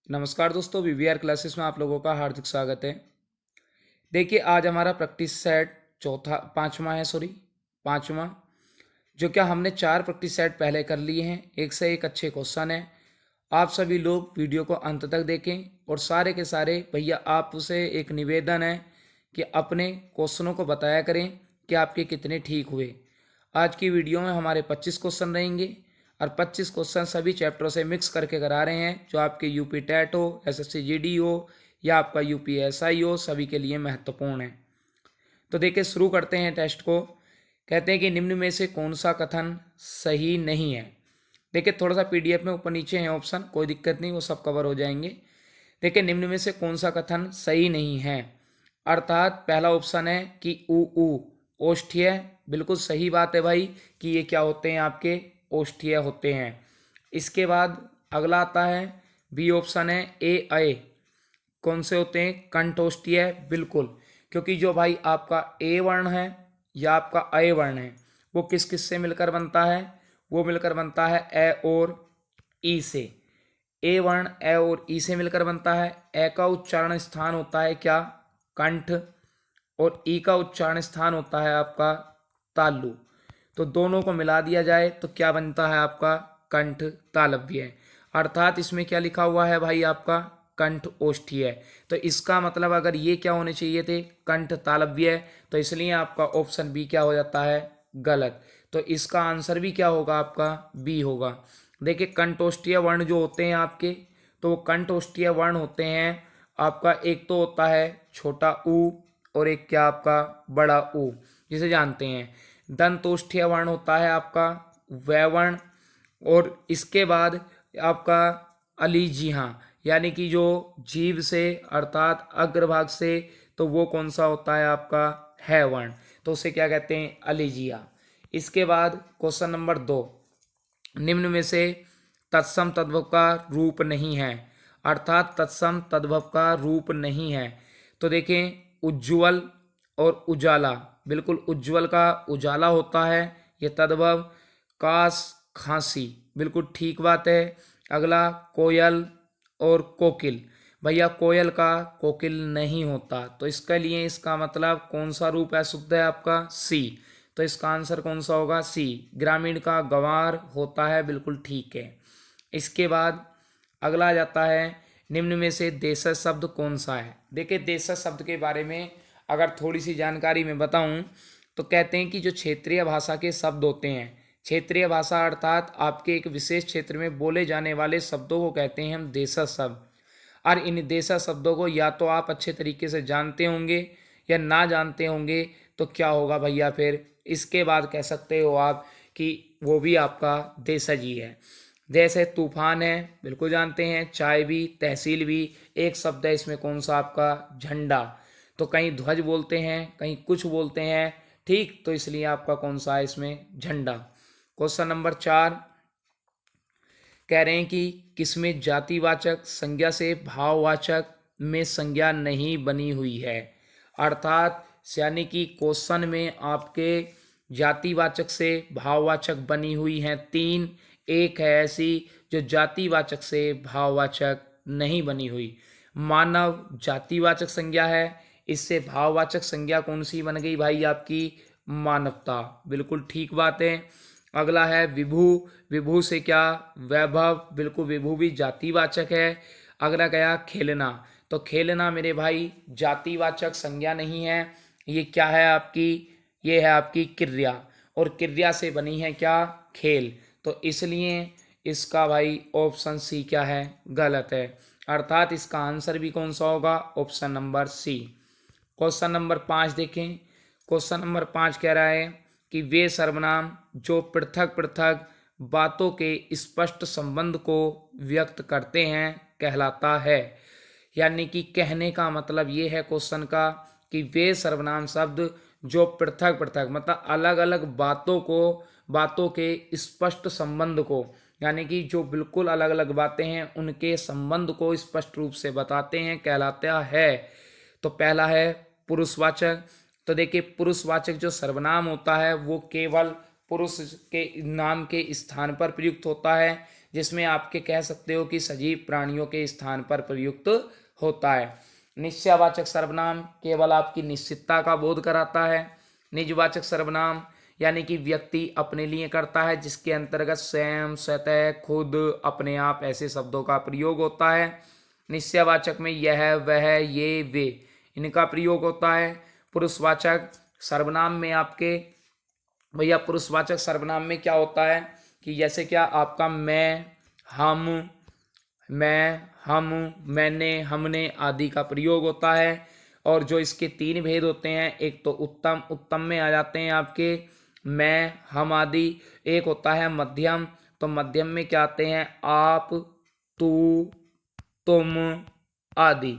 नमस्कार दोस्तों, VVR classes में आप लोगों का हार्दिक स्वागत है। देखिए, आज हमारा प्रैक्टिस सेट पांचवा है, पांचवा। जो क्या हमने 4 प्रैक्टिस सेट पहले कर लिए हैं। एक से एक अच्छे क्वेश्चन है। आप सभी लोग वीडियो को अंत तक देखें और सारे के सारे भैया आपसे एक निवेदन है कि अपने क्वेश्चनों को बताया करें कि आपके कितने ठीक हुए। आज की वीडियो में हमारे 25 क्वेश्चन रहेंगे और 25 क्वेश्चन सभी चैप्टरों से मिक्स करके करा रहे हैं, जो आपके यूपी टेट हो, एसएससी जीडी हो या आपका यूपी एसआई हो, सभी के लिए महत्वपूर्ण है। तो देखिए, शुरू करते हैं टेस्ट को। कहते हैं कि निम्न में से कौन सा कथन सही नहीं है। देखिए, थोड़ा सा पीडीएफ में ऊपर नीचे है ऑप्शन, कोई दिक्कत नहीं, वो सब कवर हो जाएंगे। देखिए, निम्न में से कौन सा कथन सही नहीं है। अर्थात पहला ऑप्शन है कि ऊ ओष्ठ्य। बिल्कुल सही बात है भाई कि ये क्या होते हैं, आपके ओष्ठ्य होते हैं। इसके बाद अगला आता है बी ऑप्शन है ए अय। कौन से होते हैं, कंठोष्ठीय। बिल्कुल, क्योंकि जो भाई आपका ए वर्ण है या आपका अय वर्ण है, वो किस किस से मिलकर बनता है, वो मिलकर बनता है ए और ई से। ए वर्ण ए और ई से मिलकर बनता है। ए का उच्चारण स्थान होता है क्या, कंठ, और ई का उच्चारण स्थान होता है आपका तालु। तो दोनों को मिला दिया जाए तो क्या बनता है आपका कंठ तालव्य। अर्थात इसमें क्या लिखा हुआ है भाई, आपका कंठ ओष्ठीय। तो इसका मतलब अगर ये क्या होने चाहिए थे, कंठ तालव्य, तो इसलिए आपका ऑप्शन बी क्या हो जाता है, गलत। तो इसका आंसर भी क्या होगा, आपका बी होगा। देखिए, कंठोष्ठीय वर्ण जो होते हैं आपके, तो वो कंठोष्ठीय वर्ण होते हैं आपका, एक तो होता है छोटा ऊ और एक क्या आपका बड़ा ऊ, जिसे जानते हैं। दंतोष्ठीय वर्ण होता है आपका वैवर्ण, और इसके बाद आपका अलीजिहा, यानी कि जो जीभ से अर्थात अग्रभाग से, तो वो कौन सा होता है आपका है वर्ण, तो उसे क्या कहते हैं, अलीजिया। इसके बाद क्वेश्चन नंबर 2, निम्न में से तत्सम तद्भव का रूप नहीं है। अर्थात तत्सम तद्भव का रूप नहीं है। तो देखें, उज्ज्वल और उजाला। बिल्कुल, उज्ज्वल का उजाला होता है, ये तद्भव। कास खांसी, बिल्कुल ठीक बात है। अगला कोयल और कोकिल। भैया, कोयल का कोकिल नहीं होता, तो इसके लिए इसका मतलब कौन सा रूप है, शुद्ध है आपका सी। तो इसका आंसर कौन सा होगा, सी। ग्रामीण का गंवार होता है, बिल्कुल ठीक है। इसके बाद अगला आ जाता है, निम्न में से देशज शब्द कौन सा है। देखिए, देशज शब्द के बारे में अगर थोड़ी सी जानकारी मैं बताऊं, तो कहते हैं कि जो क्षेत्रीय भाषा के शब्द होते हैं, क्षेत्रीय भाषा अर्थात आपके एक विशेष क्षेत्र में बोले जाने वाले शब्दों को कहते हैं हम देशज शब्द। और इन देशज शब्दों को या तो आप अच्छे तरीके से जानते होंगे या ना जानते होंगे, तो क्या होगा भैया, फिर इसके बाद कह सकते हो आप कि वो भी आपका देशज ही है। जैसे तूफान है, बिल्कुल जानते हैं। चाय भी, तहसील भी, एक शब्द है इसमें कौन सा आपका झंडा। तो कहीं ध्वज बोलते हैं, कहीं कुछ बोलते हैं, ठीक, तो इसलिए आपका कौन सा है इसमें, झंडा। क्वेश्चन नंबर 4 कह रहे हैं कि किसमें जातिवाचक संज्ञा से भाववाचक में संज्ञा नहीं बनी हुई है। अर्थात यानी कि क्वेश्चन में आपके जातिवाचक से भाववाचक बनी हुई हैं 3, एक है ऐसी जो जातिवाचक से भाववाचक नहीं बनी हुई। मानव जातिवाचक संज्ञा है, इससे भाववाचक संज्ञा कौन सी बन गई भाई, आपकी मानवता। बिल्कुल ठीक बात है। अगला है विभू। विभू से क्या, वैभव। बिल्कुल, विभू भी जातिवाचक है। अगला गया खेलना। तो खेलना मेरे भाई जातिवाचक संज्ञा नहीं है, ये क्या है आपकी, ये है आपकी क्रिया, और क्रिया से बनी है क्या, खेल। तो इसलिए इसका भाई ऑप्शन सी क्या है, गलत है। अर्थात इसका आंसर भी कौन सा होगा, option number C. Question number 5 देखें। क्वेश्चन नंबर 5 कह रहा है कि वे सर्वनाम जो पृथक पृथक बातों के स्पष्ट संबंध को व्यक्त करते हैं कहलाता है। यानी कि कहने का मतलब ये है क्वेश्चन का कि वे सर्वनाम शब्द जो पृथक पृथक मतलब अलग अलग बातों के स्पष्ट संबंध को, यानी कि जो बिल्कुल अलग अलग बातें हैं उनके संबंध को स्पष्ट रूप से बताते हैं कहलाता है। तो पहला है पुरुषवाचक। तो देखिए, पुरुषवाचक जो सर्वनाम होता है वो केवल पुरुष के नाम के स्थान पर प्रयुक्त होता है, जिसमें आपके कह सकते हो कि सजीव प्राणियों के स्थान पर प्रयुक्त होता है। निश्चयवाचक सर्वनाम केवल आपकी निश्चितता का बोध कराता है। निजवाचक सर्वनाम यानी कि व्यक्ति अपने लिए करता है, जिसके अंतर्गत स्वयं, स्वतः, खुद, अपने आप ऐसे शब्दों का प्रयोग होता है। निश्चयवाचक में यह, वह, ये, वे इनका प्रयोग होता है। पुरुषवाचक सर्वनाम में आपके भैया पुरुषवाचक सर्वनाम में क्या होता है कि जैसे क्या आपका मैं, हम, मैंने, हमने आदि का प्रयोग होता है। और जो इसके तीन भेद होते हैं, एक तो उत्तम, उत्तम में आ जाते हैं आपके मैं, हम आदि। एक होता है मध्यम, तो मध्यम में क्या आते हैं आप, तू, तुम आदि।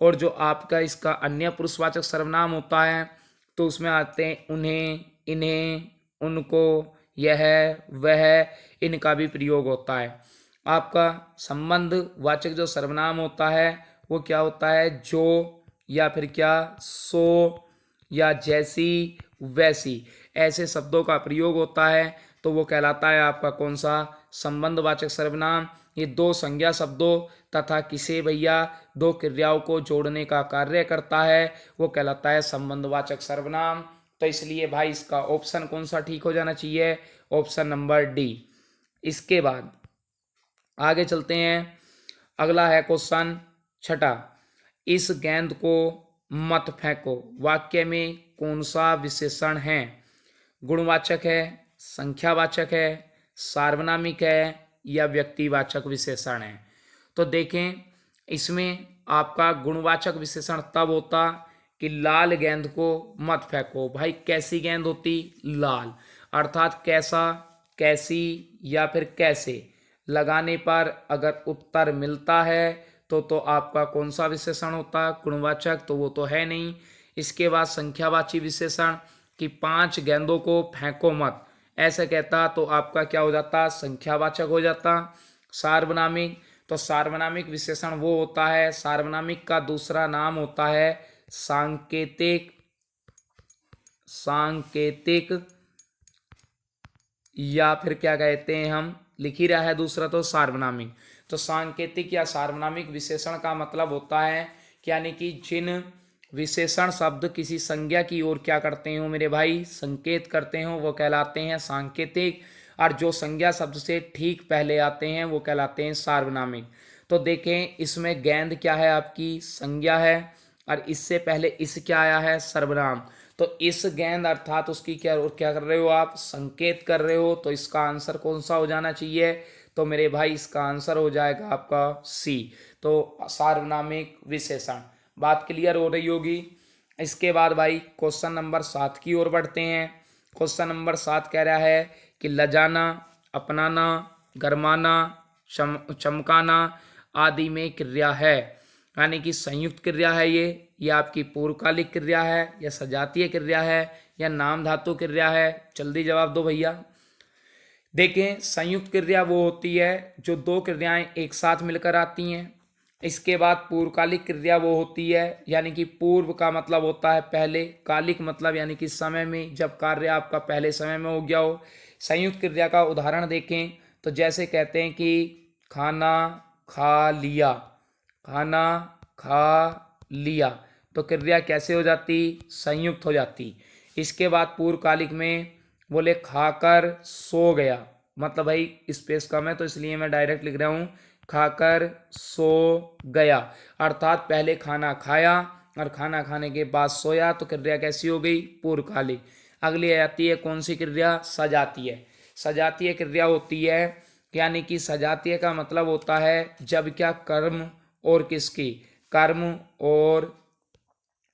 और जो आपका इसका अन्य पुरुषवाचक सर्वनाम होता है तो उसमें आते हैं उन्हें, इन्हें, उनको, यह, वह इनका भी प्रयोग होता है। आपका संबंध वाचक जो सर्वनाम होता है वो क्या होता है, जो, या फिर क्या, सो, या जैसी, वैसी ऐसे शब्दों का प्रयोग होता है, तो वो कहलाता है आपका कौन सा, संबंधवाचक सर्वनाम। ये दो संज्ञा शब्दों तथा किसे भैया दो क्रियाओं को जोड़ने का कार्य करता है, वो कहलाता है संबंधवाचक सर्वनाम। तो इसलिए भाई इसका ऑप्शन कौन सा ठीक हो जाना चाहिए, ऑप्शन नंबर डी। इसके बाद आगे चलते हैं, अगला है क्वेश्चन छठा, इस गेंद को मत फेंको वाक्य में कौन सा विशेषण है। गुणवाचक है, संख्यावाचक है, सार्वनामिक है, या व्यक्तिवाचक विशेषण है। तो देखें इसमें आपका गुणवाचक विशेषण तब होता कि लाल गेंद को मत फेंको। भाई कैसी गेंद होती, लाल, अर्थात कैसा, कैसी, या फिर कैसे लगाने पर अगर उत्तर मिलता है तो आपका कौन सा विशेषण होता, गुणवाचक, तो वो तो है नहीं। इसके बाद संख्यावाची विशेषण कि 5 गेंदों को फेंको मत, ऐसे कहता तो आपका क्या हो जाता, संख्यावाचक हो जाता। सार्वनामिक, तो सार्वनामिक विशेषण वो होता है, सार्वनामिक का दूसरा नाम होता है सांकेतिक, सांकेतिक, या फिर क्या कहते हैं हम, लिख ही रहा है दूसरा तो सार्वनामिक। तो सांकेतिक या सार्वनामिक विशेषण का मतलब होता है कि यानी कि जिन विशेषण शब्द किसी संज्ञा की ओर क्या करते हो मेरे भाई, संकेत करते हो, वो कहलाते हैं सांकेतिक। और जो संज्ञा शब्द से ठीक पहले आते हैं वो कहलाते हैं सार्वनामिक। तो देखें इसमें गेंद क्या है आपकी, संज्ञा है, और इससे पहले इस क्या आया है, सर्वनाम। तो इस गेंद अर्थात उसकी क्या क्या कर रहे हो आप, संकेत कर रहे हो। तो इसका आंसर कौन सा हो जाना चाहिए, तो मेरे भाई इसका आंसर हो जाएगा आपका सी, तो सार्वनामिक विशेषण। बात क्लियर हो रही होगी। इसके बाद भाई क्वेश्चन नंबर 7 की ओर बढ़ते हैं। क्वेश्चन नंबर 7 कह रहा है कि लजाना, अपनाना, गरमाना, चमकाना आदि में क्रिया है, यानी कि संयुक्त क्रिया है ये आपकी पूर्वकालिक क्रिया है, या सजातीय क्रिया है, या नाम धातु क्रिया है। जल्दी जवाब दो भैया। देखें संयुक्त क्रिया वो होती है जो दो क्रियाएं एक साथ मिलकर आती हैं। इसके बाद पूर्वकालिक क्रिया वो होती है, यानी कि पूर्व का मतलब होता है पहले, कालिक मतलब यानी कि समय में, जब कार्य आपका पहले समय में हो गया हो। संयुक्त क्रिया का उदाहरण देखें तो जैसे कहते हैं कि खाना खा लिया, खाना खा लिया, तो क्रिया कैसे हो जाती, संयुक्त हो जाती। इसके बाद पूर्वकालिक में बोले खाकर सो गया, मतलब भाई स्पेस कम है तो इसलिए मैं डायरेक्ट लिख रहा हूँ खाकर सो गया, अर्थात पहले खाना खाया और खाना खाने के बाद सोया, तो क्रिया कैसी हो गई, पूर्वकालिक। अगली आ जाती है कौन सी क्रिया, सजातीय। सजातीय क्रिया होती है, यानी कि सजातीय का मतलब होता है जब क्या कर्म और किसकी, कर्म और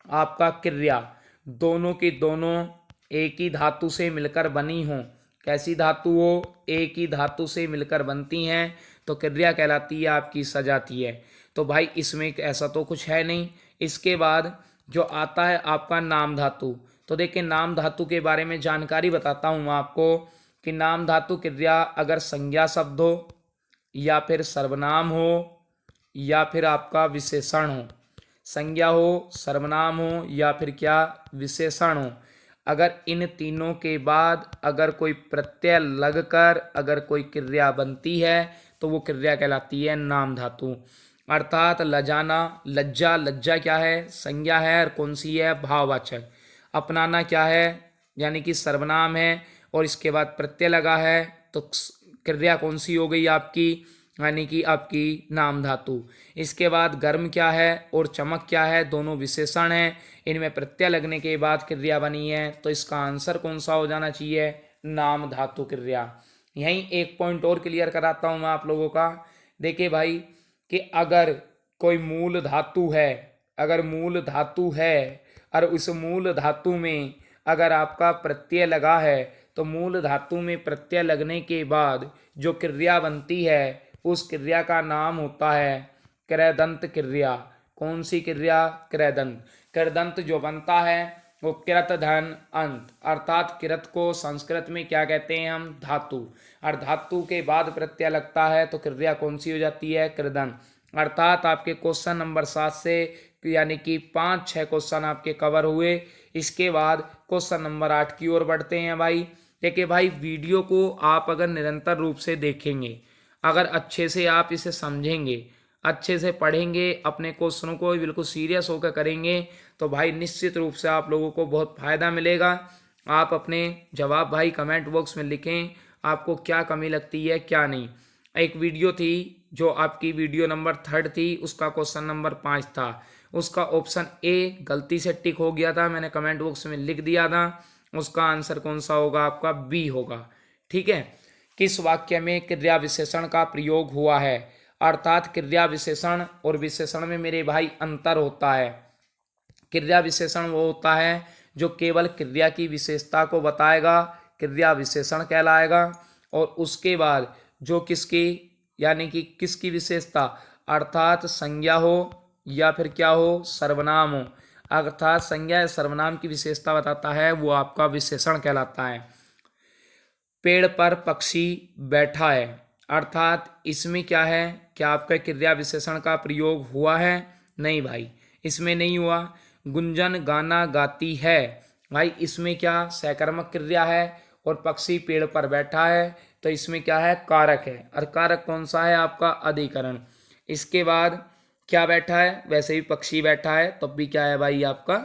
आपका क्रिया दोनों की दोनों एक ही धातु से मिलकर बनी हो। कैसी धातु हो, एक ही धातु से मिलकर बनती हैं, तो क्रिया कहलाती है आपकी सजातीय। तो भाई इसमें ऐसा तो कुछ है नहीं। इसके बाद जो आता है आपका नाम धातु। तो देखिए नाम धातु के बारे में जानकारी बताता हूँ आपको कि नाम धातु क्रिया अगर संज्ञा शब्द हो, या फिर सर्वनाम हो, या फिर आपका विशेषण हो। संज्ञा हो, सर्वनाम हो, या फिर क्या विशेषण हो, अगर इन तीनों के बाद अगर कोई प्रत्यय लगकर अगर कोई क्रिया बनती है तो वो क्रिया कहलाती है नाम धातु। अर्थात लजाना, लज्जा, लज्जा क्या है? संज्ञा है। और कौन सी है? भाववाचक। अपनाना क्या है? यानी कि सर्वनाम है, और इसके बाद प्रत्यय लगा है, तो क्रिया कौन सी हो गई आपकी? यानी कि आपकी नाम धातु। इसके बाद गर्म क्या है और चमक क्या है? दोनों विशेषण हैं, इनमें प्रत्यय लगने के बाद क्रिया बनी है, तो इसका आंसर कौन सा हो जाना चाहिए? नाम धातु क्रिया। यहीं एक पॉइंट और क्लियर कराता हूं मैं आप लोगों का। देखिए भाई, कि अगर कोई मूल धातु है, अगर मूल धातु है और उस मूल धातु में अगर आपका प्रत्यय लगा है, तो मूल धातु में प्रत्यय लगने के बाद जो क्रिया बनती है उस क्रिया का नाम होता है कृदंत क्रिया। कौन सी क्रिया? कृदंत। कृदंत जो बनता है वो कृत धन अंत, अर्थात कृत को संस्कृत में क्या कहते हैं हम? धातु। और धातु के बाद प्रत्यय लगता है तो क्रिया कौन सी हो जाती है? कृदंत। अर्थात आपके क्वेश्चन नंबर 7 से यानी कि 5-6 क्वेश्चन आपके कवर हुए। इसके बाद क्वेश्चन नंबर 8 की ओर बढ़ते हैं भाई। देखिए भाई, वीडियो को आप अगर निरंतर रूप से देखेंगे, अगर अच्छे से आप इसे समझेंगे, अच्छे से पढ़ेंगे, अपने क्वेश्चनों को बिल्कुल सीरियस होकर करेंगे, तो भाई निश्चित रूप से आप लोगों को बहुत फायदा मिलेगा। आप अपने जवाब भाई कमेंट बॉक्स में लिखें, आपको क्या कमी लगती है क्या नहीं। एक वीडियो थी जो आपकी वीडियो नंबर 3 थी, उसका क्वेश्चन नंबर 5 था, उसका ऑप्शन ए गलती से टिक हो गया था, मैंने कमेंट बॉक्स में लिख दिया था। उसका आंसर कौन सा होगा? आपका बी होगा। ठीक है। किस वाक्य में क्रिया विशेषण का प्रयोग हुआ है? अर्थात क्रिया विशेषण और विशेषण में मेरे भाई अंतर होता है। क्रिया विशेषण वो होता है जो केवल क्रिया की विशेषता को बताएगा, क्रिया विशेषण कहलाएगा। और उसके बाद जो किसकी, यानी कि किसकी विशेषता? अर्थात संज्ञा हो या फिर क्या हो? सर्वनाम हो। अर्थात संज्ञा या सर्वनाम की विशेषता बताता है, वो आपका विशेषण कहलाता है। पेड़ पर पक्षी बैठा है, अर्थात इसमें क्या है? क्या आपका क्रिया विशेषण का प्रयोग हुआ है? नहीं भाई, इसमें नहीं हुआ। गुंजन गाना गाती है, भाई इसमें क्या? सकर्मक क्रिया है। और पक्षी पेड़ पर बैठा है, तो इसमें क्या है? कारक है। और कारक कौन सा है? आपका अधिकरण। इसके बाद क्या बैठा है? वैसे भी पक्षी बैठा है, तब भी क्या है भाई? आपका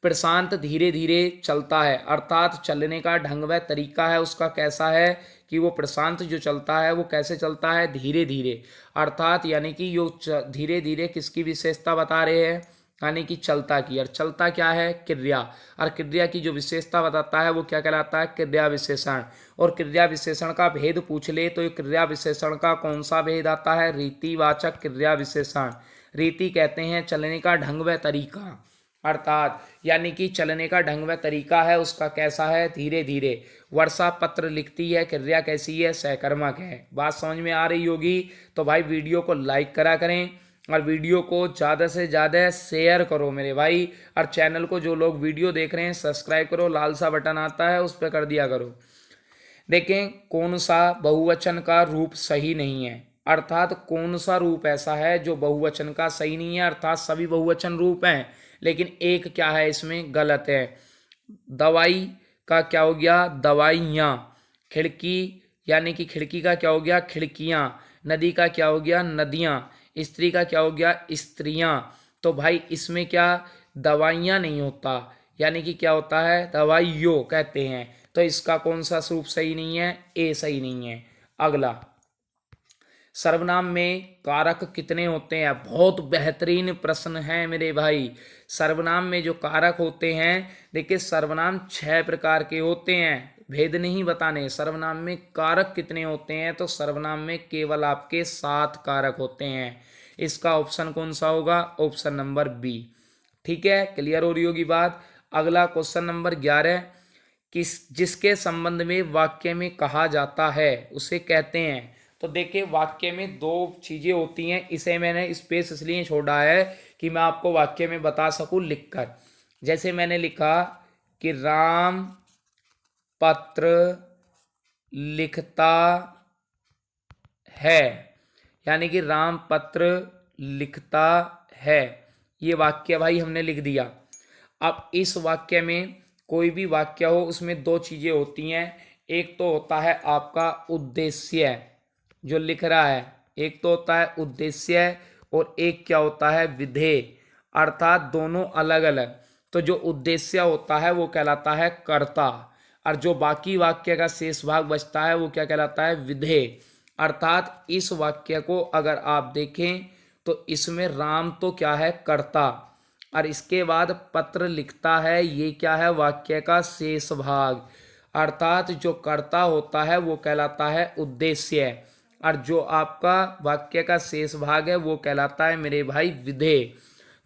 प्रशांत धीरे धीरे चलता है, अर्थात चलने का ढंग व तरीका है उसका कैसा है? कि वो प्रशांत जो चलता है वो कैसे चलता है? धीरे धीरे। अर्थात यानी कि यो धीरे धीरे किसकी विशेषता बता रहे हैं? यानी कि चलता की। और चलता क्या है? क्रिया। और क्रिया की जो विशेषता बताता है वो क्या कहलाता है? क्रिया विशेषण। और क्रिया विशेषण का भेद पूछ ले तो ये क्रिया विशेषण का कौन सा भेद आता है? रीतिवाचक क्रिया विशेषण। रीति कहते हैं चलने का ढंग व तरीका, अर्थात यानी कि चलने का ढंग व तरीका है उसका कैसा है? धीरे धीरे। वर्षा पत्र लिखती है, क्रिया कैसी है? सकर्मक है। बात समझ में आ रही होगी? तो भाई वीडियो को लाइक करा करें और वीडियो को ज़्यादा से ज़्यादा शेयर करो मेरे भाई। और चैनल को जो लोग वीडियो देख रहे हैं सब्सक्राइब करो, लाल सा बटन आता है उस पर कर दिया करो। देखें कौन सा बहुवचन का रूप सही नहीं है, अर्थात कौन सा रूप ऐसा है जो बहुवचन का सही नहीं है। अर्थात सभी बहुवचन रूप हैं, लेकिन एक क्या है इसमें गलत है। दवाई का क्या हो गया? दवाइयाँ। खिड़की यानी कि खिड़की का क्या हो गया? खिड़कियाँ। नदी का क्या हो गया? नदियाँ। स्त्री का क्या हो गया? स्त्रियाँ। तो भाई इसमें क्या? दवाइयाँ नहीं होता, यानी कि क्या होता है? दवाइयों कहते हैं। तो इसका कौन सा रूप सही नहीं है? ए सही नहीं है। अगला, सर्वनाम में कारक कितने होते हैं? बहुत बेहतरीन प्रश्न है मेरे भाई। सर्वनाम में जो कारक होते हैं, देखिए सर्वनाम 6 प्रकार के होते हैं, भेद नहीं बताने। सर्वनाम में कारक कितने होते हैं? तो सर्वनाम में केवल आपके 7 कारक होते हैं। इसका ऑप्शन कौन सा होगा? Option number B. ठीक है, क्लियर हो रही होगी बात। अगला क्वेश्चन नंबर 11, किस जिसके संबंध में वाक्य में कहा जाता है उसे कहते हैं। तो देखिए वाक्य में दो चीजें होती हैं, इसे मैंने स्पेस इसलिए छोड़ा है कि मैं आपको वाक्य में बता सकूं लिखकर। जैसे मैंने लिखा कि राम पत्र लिखता है, यानी कि राम पत्र लिखता है, ये वाक्य भाई हमने लिख दिया। अब इस वाक्य में कोई भी वाक्य हो उसमें दो चीजें होती हैं। एक तो होता है आपका उद्देश्य, जो लिख रहा है, एक तो होता है उद्देश्य और एक क्या होता है विधेय, अर्थात दोनों अलग अलग। तो जो उद्देश्य होता है वो कहलाता है कर्ता, और जो बाकी वाक्य का शेष भाग बचता है वो क्या कहलाता है विधेय। अर्थात इस वाक्य को अगर आप देखें तो इसमें राम तो क्या है कर्ता, और इसके बाद पत्र लिखता है, ये क्या है वाक्य का शेष भाग, अर्थात जो कर्ता होता है वो कहलाता है उद्देश्य, और जो आपका वाक्य का शेष भाग है वो कहलाता है मेरे भाई विधेय।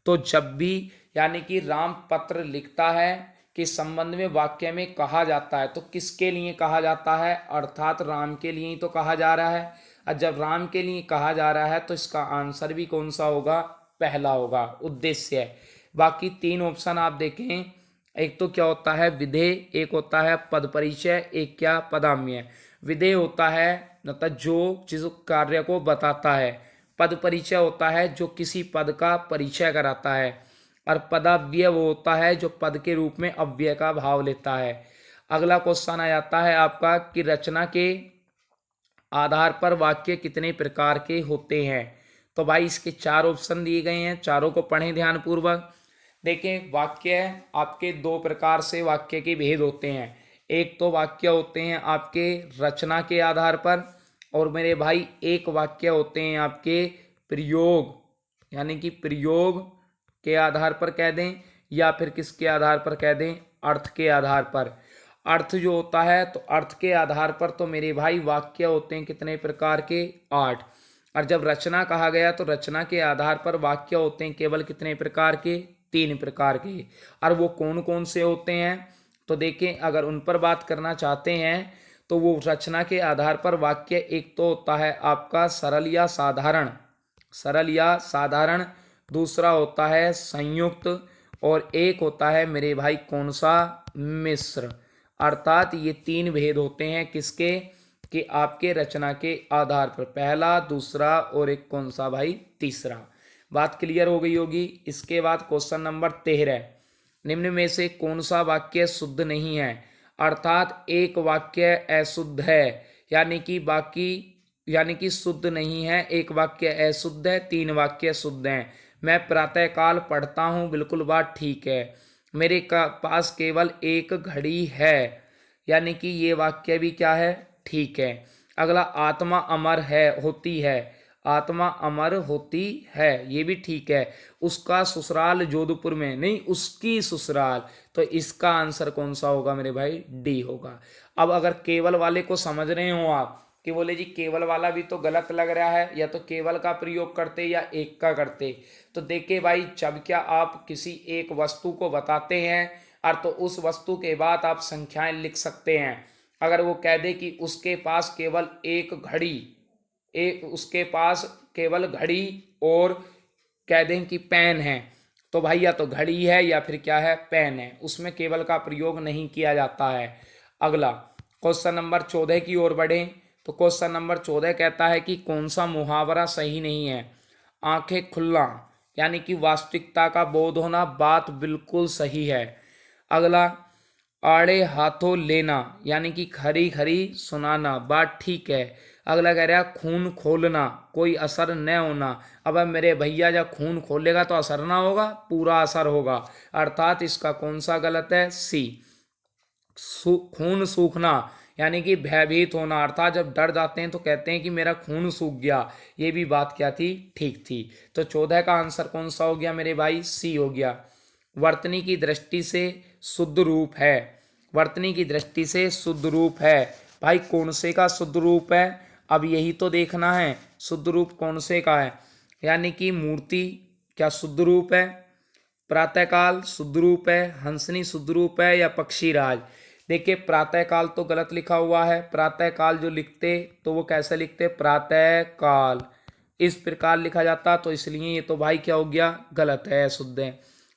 तो जब भी यानी कि राम पत्र लिखता है के संबंध में वाक्य में कहा जाता है तो किसके लिए कहा जाता है, अर्थात राम के लिए ही तो कहा जा रहा है। और जब राम के लिए कहा जा रहा है तो इसका आंसर भी कौन सा होगा, पहला होगा, उद्देश्य। बाकी तीन ऑप्शन आप देखें, एक तो क्या होता है विधेय, एक होता है पद परिचय, एक क्या पदाम्य। विधेय होता है मतलब जो जिस कार्य को बताता है, पद परिचय होता है जो किसी पद का परिचय कराता है, और पदाव्यय वो होता है जो पद के रूप में अव्यय का भाव लेता है। अगला क्वेश्चन आ जाता है आपका कि रचना के आधार पर वाक्य कितने प्रकार के होते हैं। तो भाई इसके चार ऑप्शन दिए गए हैं, चारों को पढ़ें ध्यान पूर्वक। देखें वाक्य आपके दो प्रकार से वाक्य के भेद होते हैं, एक तो वाक्य होते हैं आपके रचना के आधार पर, और मेरे भाई एक वाक्य होते हैं आपके प्रयोग, यानी कि प्रयोग के आधार पर कह दें या फिर किसके आधार पर कह दें, अर्थ के आधार पर। अर्थ जो होता है तो अर्थ के आधार पर तो मेरे भाई वाक्य होते हैं कितने प्रकार के, 8। और जब रचना कहा गया तो रचना के आधार पर वाक्य होते हैं केवल कितने प्रकार के, 3 प्रकार के। और वो कौन कौन से होते हैं तो देखें, अगर उन पर बात करना चाहते हैं तो वो रचना के आधार पर वाक्य एक तो होता है आपका सरल या साधारण, सरल या साधारण, दूसरा होता है संयुक्त, और एक होता है मेरे भाई कौन सा, मिश्र। अर्थात ये 3 भेद होते हैं किसके, कि आपके रचना के आधार पर, पहला, दूसरा और एक कौन सा भाई, तीसरा। बात क्लियर हो गई होगी। इसके बाद क्वेश्चन नंबर 13, निम्न में से कौन सा वाक्य शुद्ध नहीं है। अर्थात एक वाक्य अशुद्ध है, यानी कि बाकी यानी कि शुद्ध नहीं है, एक वाक्य अशुद्ध है, 3 वाक्य शुद्ध हैं। मैं प्रातःकाल पढ़ता हूँ, बिल्कुल बात ठीक है। मेरे पास केवल एक घड़ी है, यानी कि ये वाक्य भी क्या है, ठीक है। अगला आत्मा अमर है होती है, आत्मा अमर होती है, ये भी ठीक है। उसका ससुराल जोधपुर में, नहीं उसकी ससुराल, तो इसका आंसर कौन सा होगा मेरे भाई, डी होगा। अब अगर केवल वाले को समझ रहे हो आप कि बोले जी केवल वाला भी तो गलत लग रहा है, या तो केवल का प्रयोग करते या एक का करते, तो देखिए भाई जब क्या आप किसी एक वस्तु को बताते हैं और तो उस वस्तु के बाद आप संख्याएं लिख सकते हैं। अगर वो कह दे कि उसके पास केवल एक घड़ी, एक उसके पास केवल घड़ी और कह दें कि पेन है, तो भाई या तो घड़ी है या फिर क्या है, पेन है, उसमें केवल का प्रयोग नहीं किया जाता है। अगला क्वेश्चन नंबर 14 की ओर बढ़ें तो क्वेश्चन नंबर 14 कहता है कि कौन सा मुहावरा सही नहीं है। आंखें खुलना यानी कि वास्तविकता का बोध होना, बात बिल्कुल सही है। अगला आड़े हाथों लेना यानी कि खरी खरी सुनाना, बात ठीक है। अगला कह रहा है खून खोलना, कोई असर न होना। अब मेरे भैया जब खून खोलेगा तो असर ना होगा, पूरा असर होगा, अर्थात इसका कौन सा गलत है, सी। खून सूखना यानी कि भयभीत होना, अर्थात जब डर जाते हैं तो कहते हैं कि मेरा खून सूख गया, ये भी बात क्या थी, ठीक थी। तो 14 का आंसर कौन सा हो गया मेरे भाई, सी हो गया। वर्तनी की दृष्टि से शुद्ध रूप है, वर्तनी की दृष्टि से शुद्ध रूप है, भाई कौन से का शुद्ध रूप है, अब यही तो देखना है शुद्ध रूप कौन से का है। यानी कि मूर्ति क्या शुद्ध रूप है, प्रातःकाल शुद्ध रूप है, हंसनी शुद्ध रूप है, या पक्षीराज। देखिए प्रातःकाल तो गलत लिखा हुआ है, प्रातःकाल जो लिखते तो वो कैसे लिखते, प्रातःकाल इस प्रकार लिखा जाता, तो इसलिए ये तो भाई क्या हो गया, गलत है, शुद्ध है।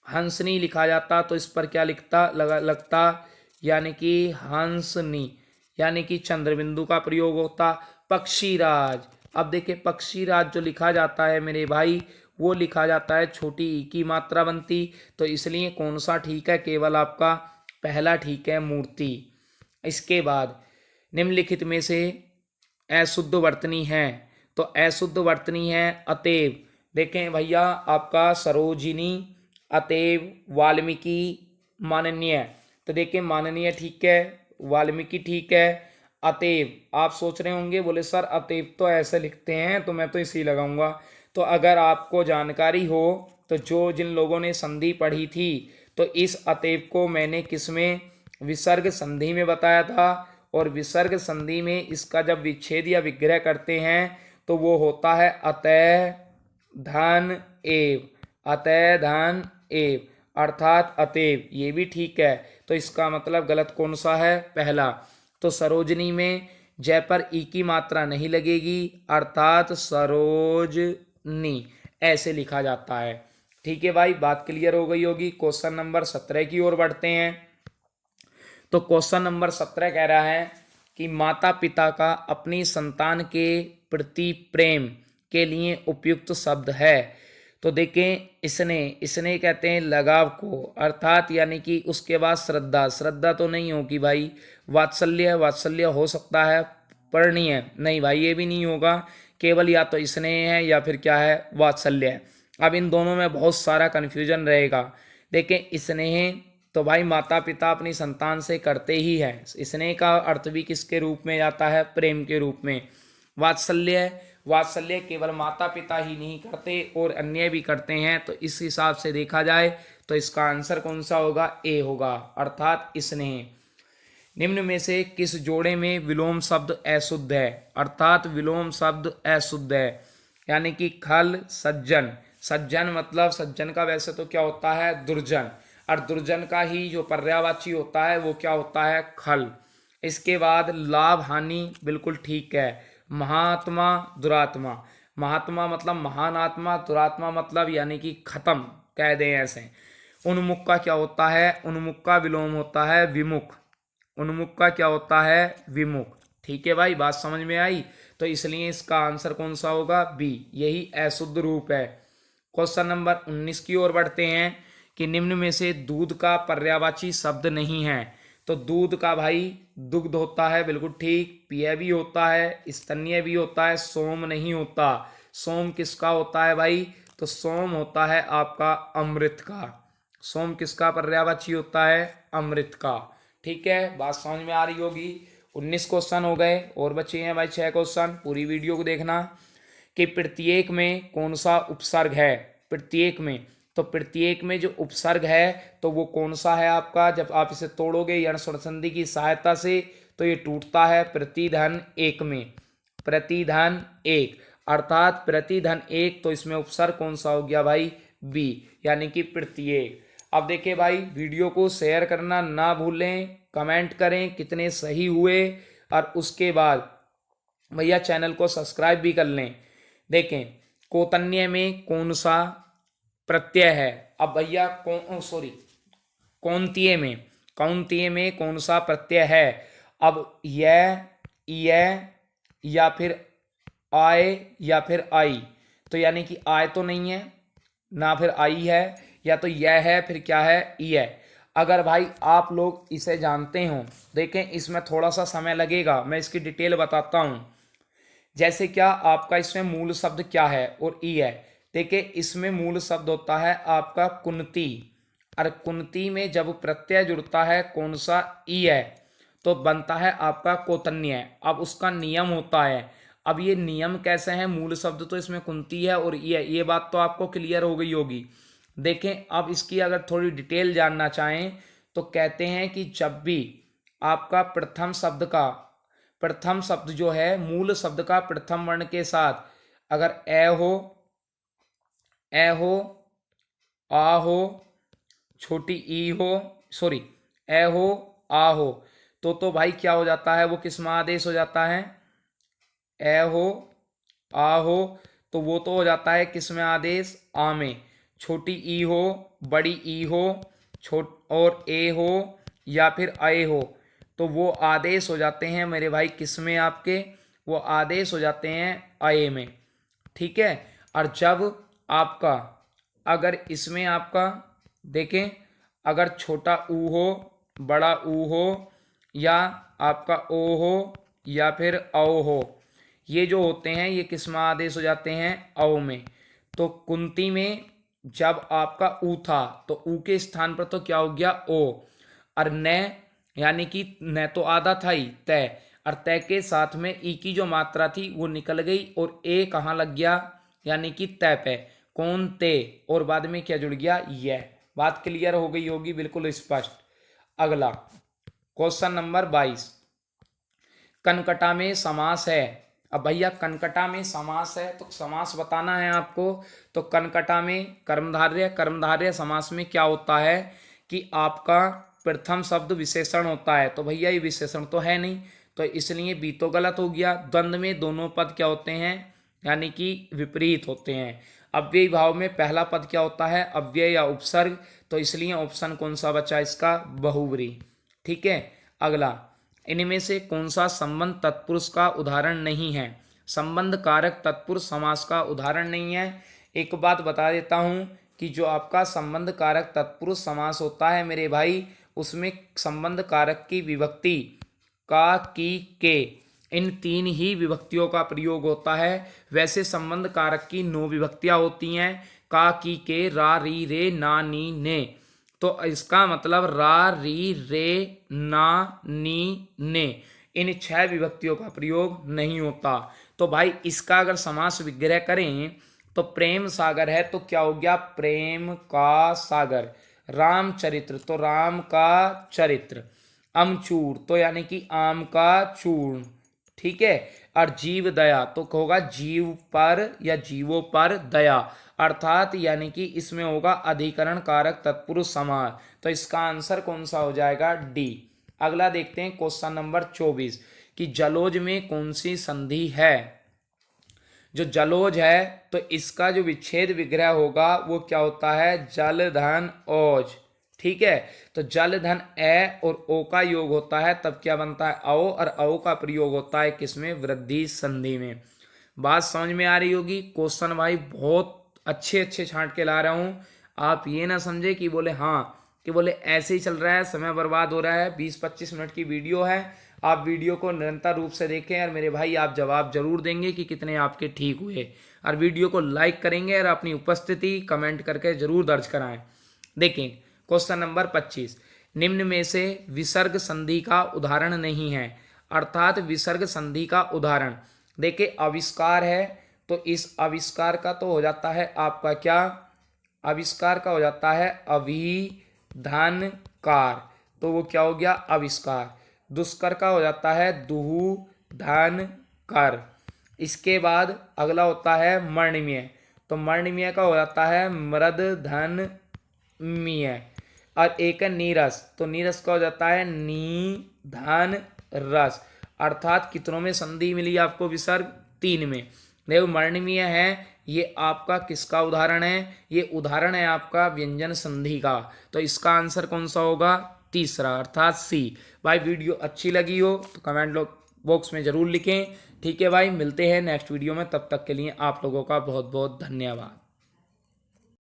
हंसनी लिखा जाता तो इस पर क्या लिखता लगता, यानी कि हंसनी, यानी कि चंद्रबिंदु का प्रयोग होता। पक्षीराज, अब देखिए पक्षीराज जो लिखा जाता है मेरे भाई, वो लिखा जाता है छोटी ई की मात्रा बनती, तो इसलिए कौन सा ठीक है, केवल आपका पहला ठीक है, मूर्ति। इसके बाद निम्नलिखित में से अशुद्ध वर्तनी है, तो अशुद्ध वर्तनी है अतएव। देखें भैया आपका सरोजिनी, अतएव, वाल्मीकि, माननीय। तो देखिए माननीय ठीक है, वाल्मीकि ठीक है, अतएव। आप सोच रहे होंगे बोले सर अतएव तो ऐसे लिखते हैं तो मैं तो इसी लगाऊंगा। तो अगर आपको जानकारी हो तो जो जिन लोगों ने संधि पढ़ी थी तो इस अतएव को मैंने किसमें, विसर्ग संधि में बताया था। और विसर्ग संधि में इसका जब विच्छेद या विग्रह करते हैं तो वो होता है अतः धन एव, अतः धन एव, अर्थात अतएव। ये भी ठीक है, तो इसका मतलब गलत कौन सा है, पहला। तो सरोजनी में जय पर ई की मात्रा नहीं लगेगी, अर्थात सरोजनी ऐसे लिखा जाता है। ठीक है भाई, बात क्लियर हो गई होगी। क्वेश्चन नंबर 17 की ओर बढ़ते हैं। तो क्वेश्चन नंबर 17 कह रहा है कि माता पिता का अपनी संतान के प्रति प्रेम के लिए उपयुक्त शब्द है। तो देखें इसने, इसने कहते हैं लगाव को, अर्थात यानी कि उसके बाद श्रद्धा, श्रद्धा तो नहीं होगी भाई। वात्सल्य, वात्सल्य हो सकता है, परणीय नहीं भाई ये भी नहीं होगा, केवल या तो स्नेह है या फिर क्या है, वात्सल्य है। अब इन दोनों में बहुत सारा कन्फ्यूजन रहेगा। देखें स्नेह तो भाई माता पिता अपनी संतान से करते ही है, स्नेह का अर्थ भी किसके रूप में जाता है, प्रेम के रूप में। वात्सल्य, वात्सल्य केवल माता पिता ही नहीं करते और अन्य भी करते हैं। तो इस हिसाब से देखा जाए तो इसका आंसर कौन सा होगा, ए होगा, अर्थात स्नेह। निम्न में से किस जोड़े में विलोम शब्द अशुद्ध है, अर्थात विलोम शब्द अशुद्ध है। यानी कि खल सज्जन, सज्जन मतलब सज्जन का वैसे तो क्या होता है, दुर्जन, और दुर्जन का ही जो पर्यायवाची होता है वो क्या होता है, खल। इसके बाद लाभ हानि बिल्कुल ठीक है। महात्मा दुरात्मा, महात्मा मतलब महान आत्मा, दुरात्मा मतलब यानी कि खत्म कह दें ऐसे। उन्मुख का क्या होता है, उन्मुख का विलोम होता है विमुख, उन्मुख का क्या होता है, विमुख। ठीक है भाई, बात समझ में आई। तो इसलिए इसका आंसर कौन सा होगा, बी, यही अशुद्ध रूप है। क्वेश्चन नंबर 19 की ओर बढ़ते हैं कि निम्न में से दूध का पर्यायवाची शब्द नहीं है। तो दूध का भाई दुग्ध होता है, बिल्कुल ठीक, पेय भी होता है, स्तन्य भी होता है, सोम नहीं होता। सोम किसका होता है भाई, तो सोम होता है आपका अमृत का। सोम किसका पर्यायवाची होता है, अमृत का। ठीक है, बात समझ में आ रही होगी। 19 क्वेश्चन हो गए और बचे हैं भाई 6 क्वेश्चन, पूरी वीडियो को देखना। कि प्रत्येक में कौन सा उपसर्ग है, प्रत्येक में, तो प्रत्येक में जो उपसर्ग है तो वो कौन सा है आपका, जब आप इसे तोड़ोगे यण स्वर संधि की सहायता से तो ये टूटता है प्रतिधन एक में, प्रतिधन एक, अर्थात प्रतिधन एक। तो इसमें उपसर्ग कौन सा हो गया भाई, बी, यानी कि प्रत्येक। अब देखिए भाई वीडियो को शेयर करना ना भूलें, कमेंट करें कितने सही हुए, और उसके बाद भैया चैनल को सब्सक्राइब भी कर लें। देखें कोतन्य में कौन सा प्रत्यय है, अब भैया कौन, सॉरी, कौंतीय में, कौंतीय में कौन सा प्रत्यय है। अब यह या फिर आए या फिर आई, तो यानी कि आय तो नहीं है ना, फिर आई है, या तो यह है फिर क्या है, यह। अगर भाई आप लोग इसे जानते हो, देखें इसमें थोड़ा सा समय लगेगा, मैं इसकी डिटेल बताता हूँ। जैसे क्या आपका इसमें मूल शब्द क्या है और ई है। देखिए इसमें मूल शब्द होता है आपका कुंती, और कुंती में जब प्रत्यय जुड़ता है कौन सा, ई है, तो बनता है आपका कोतन्य। अब उसका नियम होता है, अब ये नियम कैसे हैं, मूल शब्द तो इसमें कुंती है और ई है, ये बात तो आपको क्लियर हो गई होगी। देखें अब इसकी अगर थोड़ी डिटेल जानना चाहें तो कहते हैं कि जब भी आपका प्रथम शब्द जो है, मूल शब्द का प्रथम वर्ण के साथ अगर ए हो, ए हो, आ हो, छोटी ई हो, सॉरी, ए हो, आ हो, तो भाई क्या हो जाता है, वो किस में आदेश हो जाता है, ए हो, आ हो, तो वो तो हो जाता है किस में आदेश, आ में। छोटी ई हो, बड़ी ई हो, छोट और ए हो या फिर आए हो, तो वो आदेश हो जाते हैं मेरे भाई किस में आपके, वो आदेश हो जाते हैं आए में। ठीक है, और जब आपका अगर इसमें आपका देखें, अगर छोटा ऊ हो, बड़ा ऊ हो, या आपका ओ हो या फिर औ हो, ये जो होते हैं ये किस में आदेश हो जाते हैं, औ में। तो कुंती में जब आपका ऊ था तो ऊ के स्थान पर तो क्या हो गया, ओ। और न यानी कि न तो आधा था ही, तय, और तय के साथ में ई की जो मात्रा थी वो निकल गई और ए कहाँ लग गया, यानी कि तय पे, कौन ते, और बाद में क्या जुड़ गया, यह। बात क्लियर हो गई होगी, बिल्कुल स्पष्ट। अगला क्वेश्चन नंबर 22, कनकटा में समास है। अब भैया कनकटा में समास है तो समास बताना है आपको। तो कनकटा में कर्मधारय, कर्मधारय समास में क्या होता है कि आपका प्रथम शब्द विशेषण होता है। तो भैया ये विशेषण तो है नहीं, तो इसलिए बी तो गलत हो गया। द्वंद्व में दोनों पद क्या होते हैं, यानी कि विपरीत होते हैं। अव्ययी भाव में पहला पद क्या होता है, अव्यय या उपसर्ग। तो इसलिए ऑप्शन कौन सा बचा इसका, बहुव्रीहि। ठीक है। अगला, इनमें से कौन सा संबंध तत्पुरुष का उदाहरण नहीं है। संबंध कारक तत्पुरुष समास का उदाहरण नहीं है। एक बात बता देता हूं कि जो आपका संबंध कारक तत्पुरुष समास होता है मेरे भाई, उसमें संबंध कारक की विभक्ति का, की, के, इन 3 ही विभक्तियों का प्रयोग होता है। वैसे संबंध कारक की 9 विभक्तियां होती हैं, का, की, के, रा, री, रे, ना, नी, ने। तो इसका मतलब रा, री, रे, ना, नी, ने, इन 6 विभक्तियों का प्रयोग नहीं होता। तो भाई इसका अगर समास विग्रह करें तो प्रेम सागर है तो क्या हो गया, प्रेम का सागर। रामचरित्र तो राम का चरित्र। अमचूर तो यानी कि आम का चूर्ण। ठीक है। और जीव दया तो होगा जीव पर या जीवों पर दया, अर्थात यानी कि इसमें होगा अधिकरण कारक तत्पुरुष समास। तो इसका आंसर कौन सा हो जाएगा, डी। अगला देखते हैं क्वेश्चन नंबर 24 कि जलोज में कौन सी संधि है। जो जलोज है तो इसका जो विच्छेद विग्रह होगा वो क्या होता है, जल धन ओज। ठीक है। तो जल धन ए और ओ का योग होता है तब क्या बनता है, औ, और औ का प्रयोग होता है किसमें, वृद्धि संधि में। बात समझ में आ रही होगी। क्वेश्चन भाई बहुत अच्छे अच्छे छांट के ला रहा हूं। आप ये ना समझे कि बोले हाँ, कि बोले ऐसे ही चल रहा है, समय बर्बाद हो रहा है। 20-25 मिनट की वीडियो है, आप वीडियो को निरंतर रूप से देखें और मेरे भाई आप जवाब जरूर देंगे कि कितने आपके ठीक हुए। और वीडियो को लाइक करेंगे और अपनी उपस्थिति कमेंट करके जरूर दर्ज कराएं। देखें क्वेश्चन नंबर 25, निम्न में से विसर्ग संधि का उदाहरण नहीं है। अर्थात विसर्ग संधि का उदाहरण देखिए, आविष्कार है तो इस आविष्कार का तो हो जाता है आपका क्या, आविष्कार का हो जाता है अभिधानकार, तो वो क्या हो गया, आविष्कार। दुष्कर का हो जाता है दुहु धन कर। इसके बाद अगला होता है मरणीय, तो मरणीय का हो जाता है मृद धन मीय। और एक है नीरस, तो नीरस का हो जाता है नी धन रस। अर्थात कितनों में संधि मिली आपको विसर्ग, 3 में। देखो मरणीय है ये आपका किसका उदाहरण है, ये उदाहरण है आपका व्यंजन संधि का। तो इसका आंसर कौन सा होगा, तीसरा, अर्थात सी। भाई वीडियो अच्छी लगी हो तो कमेंट बॉक्स में जरूर लिखें। ठीक है भाई, मिलते हैं नेक्स्ट वीडियो में, तब तक के लिए आप लोगों का बहुत बहुत धन्यवाद।